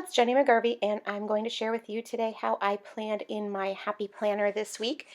it's Jenny McGarvey, and I'm going to share with you today how I planned in my happy planner this week.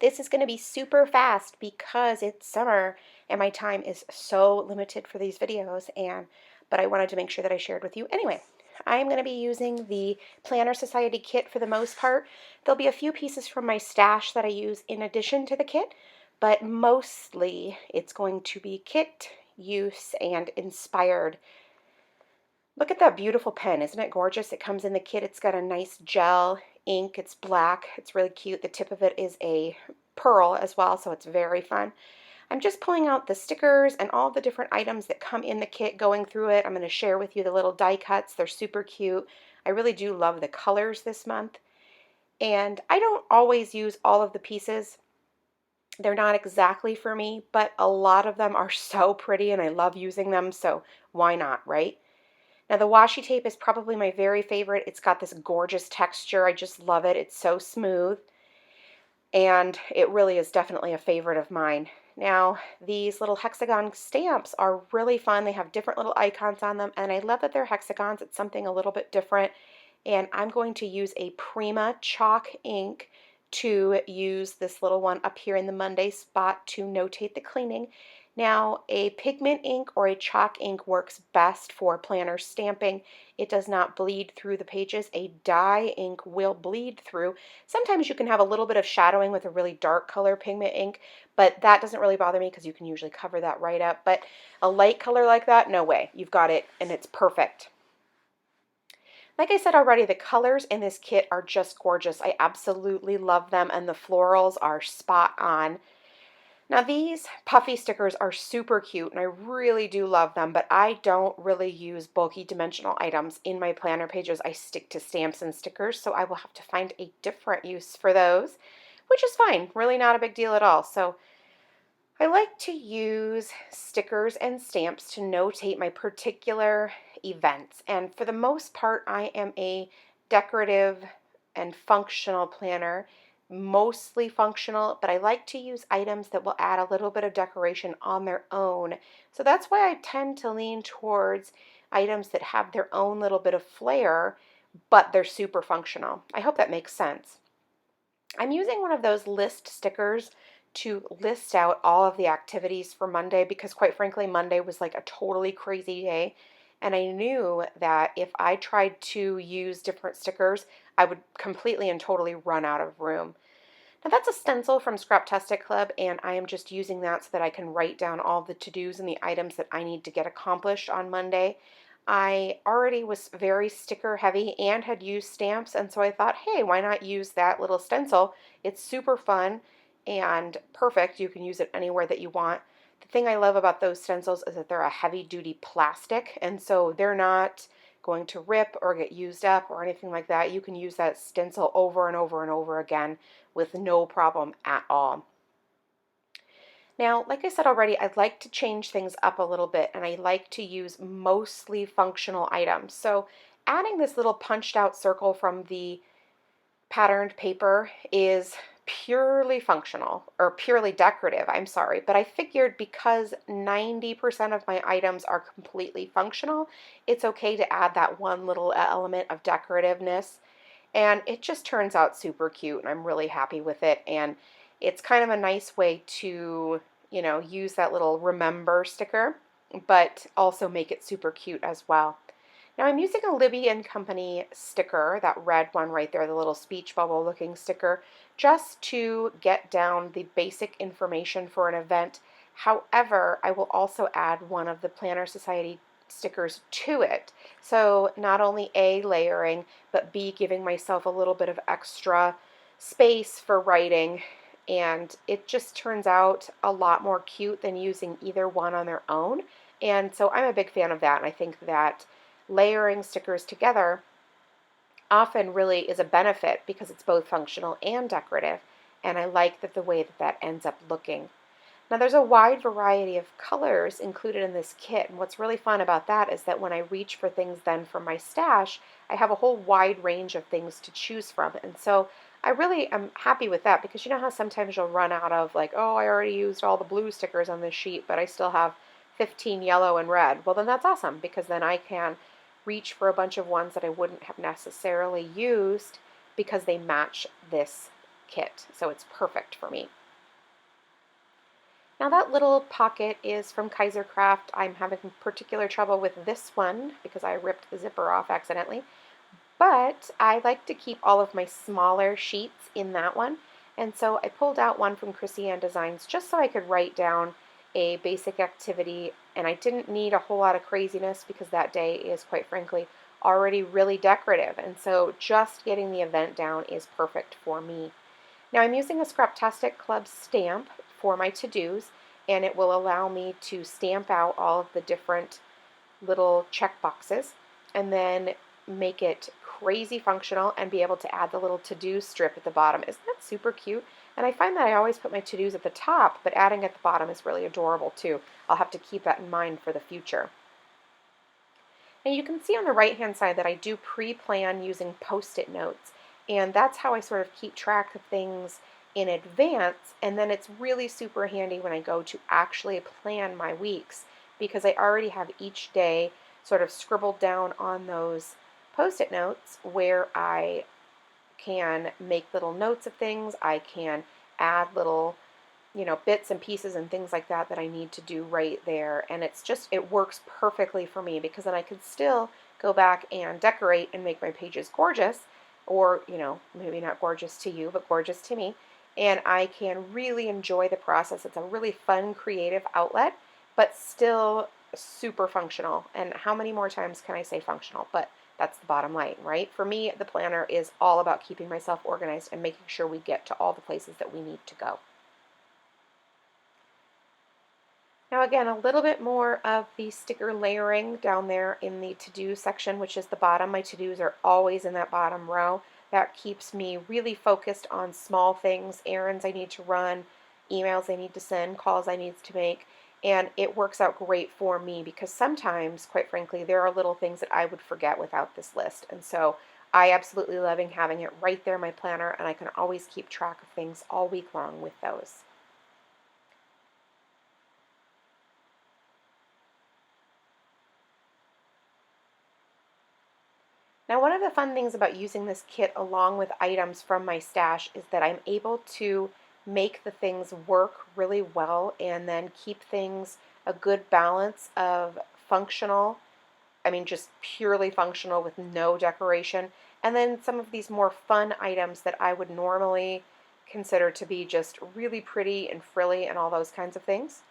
This is going to be super fast because it's summer and my time is so limited for these videos, but I wanted to make sure that I shared with you anyway. I'm going to be using the Planner Society kit for the most part. There'll be a few pieces from my stash that I use in addition to the kit, but mostly it's going to be kit use and inspired. Look at that beautiful pen. Isn't it gorgeous? It comes in the kit. It's got a nice gel ink. It's black. It's really cute. The tip of it is a pearl as well, so it's very fun. I'm just pulling out the stickers and all the different items that come in the kit, going through it. I'm going to share with you the little die cuts. They're super cute. I really do love the colors this month. And I don't always use all of the pieces. They're not exactly for me, but a lot of them are so pretty and I love using them, so why not, right? Now the washi tape is probably my very favorite. It's got this gorgeous texture. I just love it. It's so smooth, and it really is definitely a favorite of mine. Now these little hexagon stamps are really fun. They have different little icons on them, and I love that they're hexagons. It's something a little bit different, and I'm going to use a Prima chalk ink to use this little one up here in the Monday spot to notate the cleaning. Now, a pigment ink or a chalk ink works best for planner stamping. It does not bleed through the pages. A dye ink will bleed through. Sometimes you can have a little bit of shadowing with a really dark color pigment ink, but that doesn't really bother me because you can usually cover that right up. But a light color like that, no way. You've got it, and it's perfect. Like I said already, the colors in this kit are just gorgeous. I absolutely love them, and the florals are spot on. Now these puffy stickers are super cute and I really do love them, but I don't really use bulky dimensional items in my planner pages. I stick to stamps and stickers, so I will have to find a different use for those, which is fine, really not a big deal at all. So I like to use stickers and stamps to notate my particular events, and for the most part I am a decorative and functional planner, mostly functional, but I like to use items that will add a little bit of decoration on their own. So that's why I tend to lean towards items that have their own little bit of flair, but they're super functional. I hope that makes sense. I'm using one of those list stickers to list out all of the activities for Monday because quite frankly Monday was like a totally crazy day, and I knew that if I tried to use different stickers I would completely and totally run out of room. Now that's a stencil from Scraptastic Club, and I am just using that so that I can write down all the to-dos and the items that I need to get accomplished on Monday. I already was very sticker heavy and had used stamps, and so I thought, hey, why not use that little stencil? It's super fun and perfect. You can use it anywhere that you want. The thing I love about those stencils is that they're a heavy duty plastic, and so they're not going to rip or get used up or anything like that. You can use that stencil over and over and over again with no problem at all. Now, like I said already, I'd like to change things up a little bit, and I like to use mostly functional items. So adding this little punched out circle from the patterned paper is purely functional, or purely decorative, I'm sorry, but I figured because 90% of my items are completely functional, it's okay to add that one little element of decorativeness, and it just turns out super cute, and I'm really happy with it, and it's kind of a nice way to, use that little remember sticker, but also make it super cute as well. Now I'm using a Libby and Company sticker, that red one right there, the little speech bubble looking sticker, just to get down the basic information for an event. However, I will also add one of the Planner Society stickers to it. So not only A, layering, but B, giving myself a little bit of extra space for writing. And it just turns out a lot more cute than using either one on their own. And so I'm a big fan of that, and I think that layering stickers together often really is a benefit because it's both functional and decorative, and I like that the way that that ends up looking. Now there's a wide variety of colors included in this kit, and what's really fun about that is that when I reach for things then from my stash, I have a whole wide range of things to choose from, and so I really am happy with that because you know how sometimes you'll run out of like, oh, I already used all the blue stickers on this sheet, but I still have 15 yellow and red. Well, then that's awesome because then I can reach for a bunch of ones that I wouldn't have necessarily used because they match this kit. So it's perfect for me. Now that little pocket is from Kaisercraft. I'm having particular trouble with this one because I ripped the zipper off accidentally. But I like to keep all of my smaller sheets in that one. And so I pulled out one from Chrissy Ann Designs just so I could write down a basic activity. And I didn't need a whole lot of craziness because that day is, quite frankly, already really decorative. And so just getting the event down is perfect for me. Now I'm using a Scraptastic Club stamp for my to-dos, and it will allow me to stamp out all of the different little check boxes and then make it crazy functional and be able to add the little to-do strip at the bottom. Isn't that super cute? And I find that I always put my to-dos at the top, but adding at the bottom is really adorable too. I'll have to keep that in mind for the future. And you can see on the right-hand side that I do pre-plan using Post-it notes. And that's how I sort of keep track of things in advance. And then it's really super handy when I go to actually plan my weeks because I already have each day sort of scribbled down on those Post-it notes where I can make little notes of things. I can add little bits and pieces and things like that that I need to do right there. And it works perfectly for me because then I can still go back and decorate and make my pages gorgeous, or, maybe not gorgeous to you, but gorgeous to me. And I can really enjoy the process. It's a really fun, creative outlet, but still super functional. And how many more times can I say functional? But that's the bottom line, right? For me, the planner is all about keeping myself organized and making sure we get to all the places that we need to go. Now again, a little bit more of the sticker layering down there in the to-do section, which is the bottom. My to-dos are always in that bottom row. That keeps me really focused on small things, errands I need to run, emails I need to send, calls I need to make, and it works out great for me because sometimes, quite frankly, there are little things that I would forget without this list. And so I absolutely loving having it right there in my planner, and I can always keep track of things all week long with those. Now, one of the fun things about using this kit along with items from my stash is that I'm able to make the things work really well and then keep things a good balance of functional, I mean just purely functional with no decoration, and then some of these more fun items that I would normally consider to be just really pretty and frilly and all those kinds of things.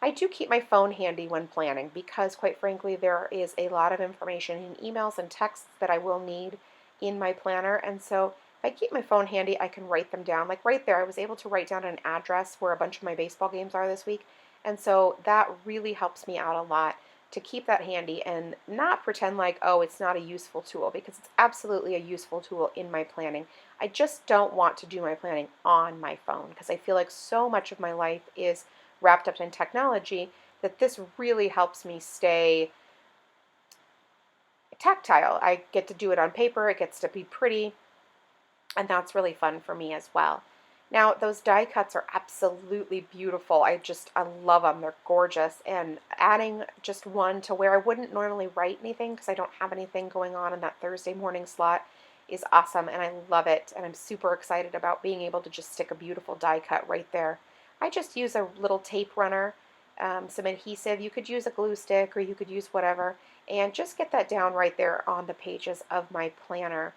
I do keep my phone handy when planning because, quite frankly, there is a lot of information in emails and texts that I will need in my planner. And so if I keep my phone handy, I can write them down. Like right there, I was able to write down an address where a bunch of my baseball games are this week. And so that really helps me out a lot to keep that handy and not pretend like, oh, it's not a useful tool, because it's absolutely a useful tool in my planning. I just don't want to do my planning on my phone because I feel like so much of my life is wrapped up in technology that this really helps me stay tactile. I get to do it on paper, it gets to be pretty, and that's really fun for me as well. Now, those die cuts are absolutely beautiful. I love them. They're gorgeous. And adding just one to where I wouldn't normally write anything because I don't have anything going on in that Thursday morning slot is awesome, and I love it. And I'm super excited about being able to just stick a beautiful die cut right there. I just use a little tape runner, some adhesive. You could use a glue stick or you could use whatever, and just get that down right there on the pages of my planner.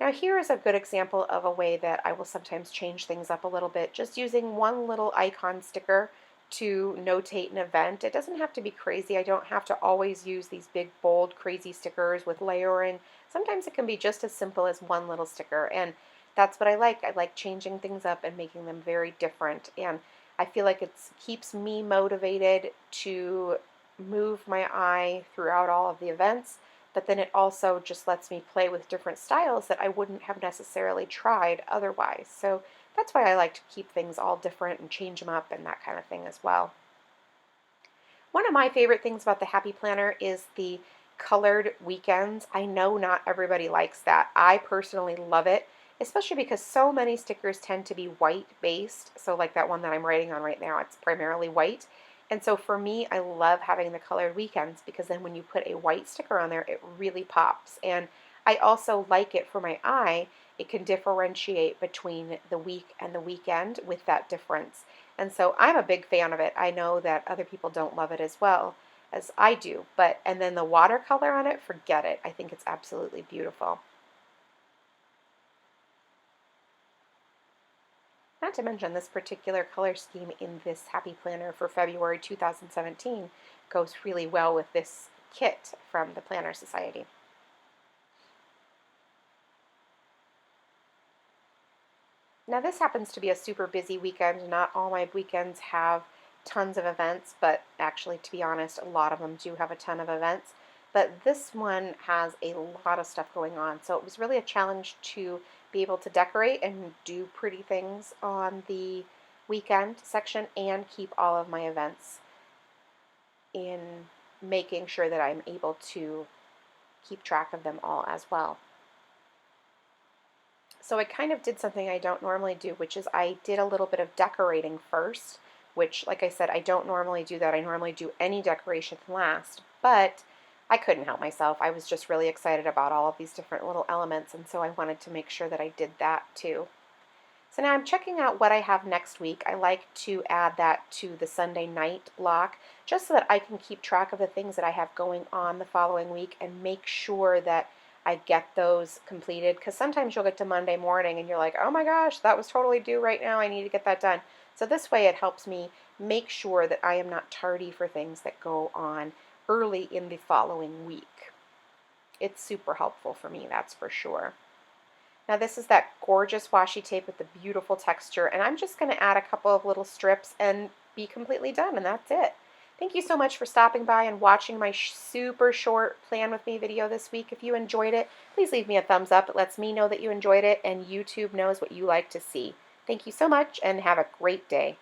Now here is a good example of a way that I will sometimes change things up a little bit, just using one little icon sticker to notate an event. It doesn't have to be crazy. I don't have to always use these big, bold, crazy stickers with layering. Sometimes it can be just as simple as one little sticker, and that's what I like. I like changing things up and making them very different, and I feel like it keeps me motivated to move my eye throughout all of the events, but then it also just lets me play with different styles that I wouldn't have necessarily tried otherwise. So that's why I like to keep things all different and change them up and that kind of thing as well. One of my favorite things about the Happy Planner is the colored weekends. I know not everybody likes that. I personally love it, especially because so many stickers tend to be white based. So like that one that I'm writing on right now, it's primarily white. And so for me, I love having the colored weekends because then when you put a white sticker on there, it really pops. And I also like it for my eye. It can differentiate between the week and the weekend with that difference. And so I'm a big fan of it. I know that other people don't love it as well as I do. And then the watercolor on it, forget it. I think it's absolutely beautiful. Not to mention this particular color scheme in this Happy Planner for February 2017 goes really well with this kit from the Planner Society. Now this happens to be a super busy weekend. Not all my weekends have tons of events, but actually, to be honest, a lot of them do have a ton of events. But this one has a lot of stuff going on. So it was really a challenge to be able to decorate and do pretty things on the weekend section and keep all of my events in making sure that I'm able to keep track of them all as well. So I kind of did something I don't normally do, which is I did a little bit of decorating first, which, like I said, I don't normally do that. I normally do any decoration last, but I couldn't help myself. I was just really excited about all of these different little elements, and so I wanted to make sure that I did that too. So now I'm checking out what I have next week. I like to add that to the Sunday night block just so that I can keep track of the things that I have going on the following week and make sure that I get those completed, because sometimes you'll get to Monday morning and you're like, oh my gosh, that was totally due right now. I need to get that done. So this way it helps me make sure that I am not tardy for things that go on early in the following week. It's super helpful for me, that's for sure. Now this is that gorgeous washi tape with the beautiful texture, and I'm just going to add a couple of little strips and be completely done, and that's it. Thank you so much for stopping by and watching my super short Plan With Me video this week. If you enjoyed it, please leave me a thumbs up. It lets me know that you enjoyed it, and YouTube knows what you like to see. Thank you so much, and have a great day.